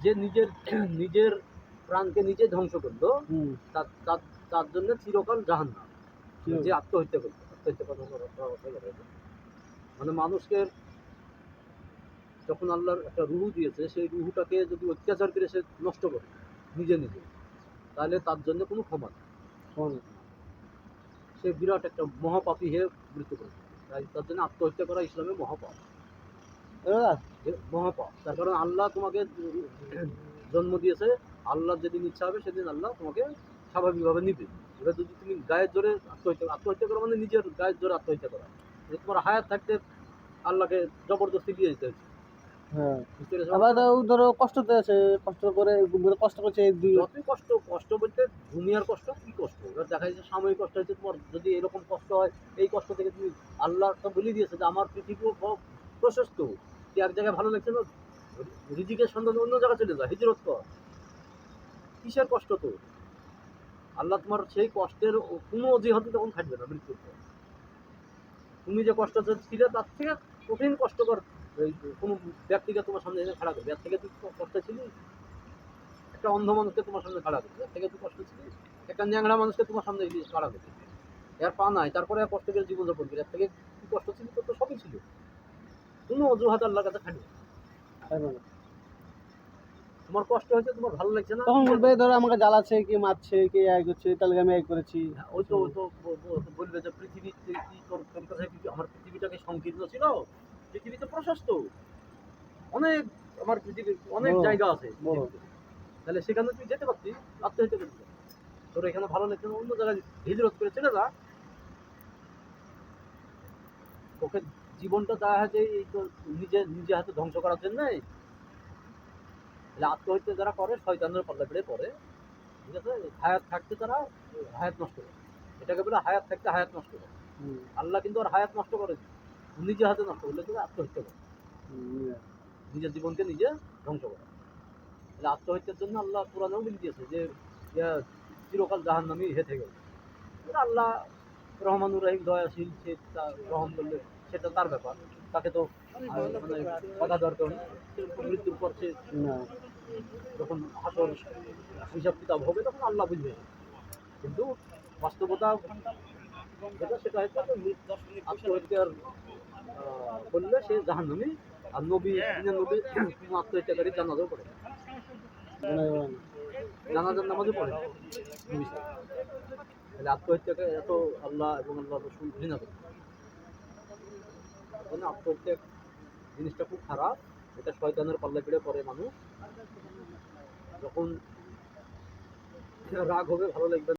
যে নিজের নিজের প্রাণকে নিজে ধ্বংস করলো তার জন্য চিরকাল জাহান্নাম। যে আত্মহত্যা করলো, আত্মহত্যা করার মানে মানুষকে যখন আল্লাহর একটা রুহু দিয়েছে, সেই রুহুটাকে যদি অত্যাচার করে সে নষ্ট করে নিজে নিজে, তাহলে তার জন্য কোনো ক্ষমা নেই। সে বিরাট একটা মহাপাপী হয়ে মৃত্যু করে। তাই তার জন্য আত্মহত্যা করা ইসলামে মহাপাপ। মহাপাপ। তার কারণ আল্লাহ তোমাকে জন্ম দিয়েছে, আল্লাহ যেদিন ইচ্ছা হবে সেদিন আল্লাহ তোমাকে স্বাভাবিকভাবে নিবে। এবার যদি তুমি গায়ের জোরে আত্মহত্যা করো মানে নিজের গায়ের জোরে আত্মহত্যা করা, তোমার হায়াত থাকতে আল্লাহকে জবরদস্তি দিয়ে দিতে হচ্ছে। আবার ধরো কষ্ট আছে, কষ্ট করে কষ্ট করছে। যতই কষ্ট বলতে দুনিয়ার কষ্ট কি কষ্ট, এবার দেখা যাচ্ছে সাময়িক কষ্ট হচ্ছে তোমার। যদি এরকম কষ্ট হয়, এই কষ্ট থেকে তুমি, আল্লাহ তো বলে দিয়েছে যে আমার পৃথিবী প্রশস্ত, কি এক জায়গায় ভালো লাগছে না, রিজিকের সন্ধানে অন্য জায়গায় চলে যায়, হিজরত কর। কিসের কষ্ট? তো আল্লাহ তোমার সেই কষ্টের কোনো অজুহাতে তখন থাকবে না মৃত্যুর পর। তুমি যে কষ্ট ছিলে তার থেকে কঠিন কষ্টকর কোনো ব্যক্তিকে তোমার সামনে এনে খাড়া করবে। এর থেকে তুই কষ্ট ছিলি, একটা অন্ধ মানুষকে তোমার সামনে খাড়া করবে, এর থেকে তুই কষ্ট ছিলি একটা ন্যাংরা মানুষকে তোমার সামনে খাড়া করবে। এর পা নাই, তারপরে কষ্ট করে জীবনযাপন করে, এর থেকে কি কষ্ট ছিল? তো সবই ছিল, কোনো অজুহাত আল্লাহর কাছে থাকবে। তোমার কষ্ট হয়েছে, তোমার ভালো লাগছে না, তখন বলবে ধরো আমাকে জ্বালাচ্ছে, কি মারছে, কি এক করছে, তাহলে আমি এক করেছি। ওই তো বলবে যে পৃথিবী কি তোর কাছে, আমার পৃথিবীটাকে সংকীর্ণ ছিল, পৃথিবীতে প্রশস্ত অনেক, আমার পৃথিবীর অনেক জায়গা আছে, তাহলে সেখানে তুই যেতে পারতি, আত্মহত্যা করতে। তোর এখানে ভালো লাগছে না, অন্য জায়গায় হিজরত করে চলে যা। ওকে জীবনটা দেওয়া হয়েছে এই তো নিজে হাতে ধ্বংস করার জন্য। আত্মহত্যা যারা করে শয়তানের পাল্লা পেড়ে পড়ে, ঠিক আছে? হায়াত থাকতে তারা হায়াত নষ্ট করে, এটাকে বলে হায়াত থাকতে হায়াত নষ্ট করে। আল্লাহ কিন্তু আর হায়াত নষ্ট করে নিজে হাতে নষ্ট করলে কিন্তু আত্মহত্যা করে, নিজের জীবনকে নিজে ধ্বংস করে। তাহলে আত্মহত্যার জন্য আল্লাহ কোরআনেও বলে দিয়েছে যে চিরকাল জাহান্নামী হয়ে থেকে গেছে। আল্লাহ রহমানুর রহিম, দয়াশীল, সে রহম করলে সেটা তার ব্যাপার, তাকে তো মানে বাধা দরকার নেই। মৃত্যুর পর সে যখন হাসর হিসাব কিতাব হবে তখন আল্লাহ বুঝবে। কিন্তু বাস্তবতা যেটা, সেটা হচ্ছে আত্মহত্যার করলে সে জাহান্নামী। আর নবী কোনো আত্মহত্যাকারী জানাজাও পড়ে, জানাজার নামাজও পড়ে নবী। তাহলে আত্মহত্যাকে এত আল্লাহ এবং আল্লাহ রসুল ঘৃণা করে। আত্মহত্যা জিনিসটা খুব খারাপ, এটা শয়তানের পাল্লা পেড়ে পড়ে মানুষ। যখন রাগ হবে, ভালো লাগবে।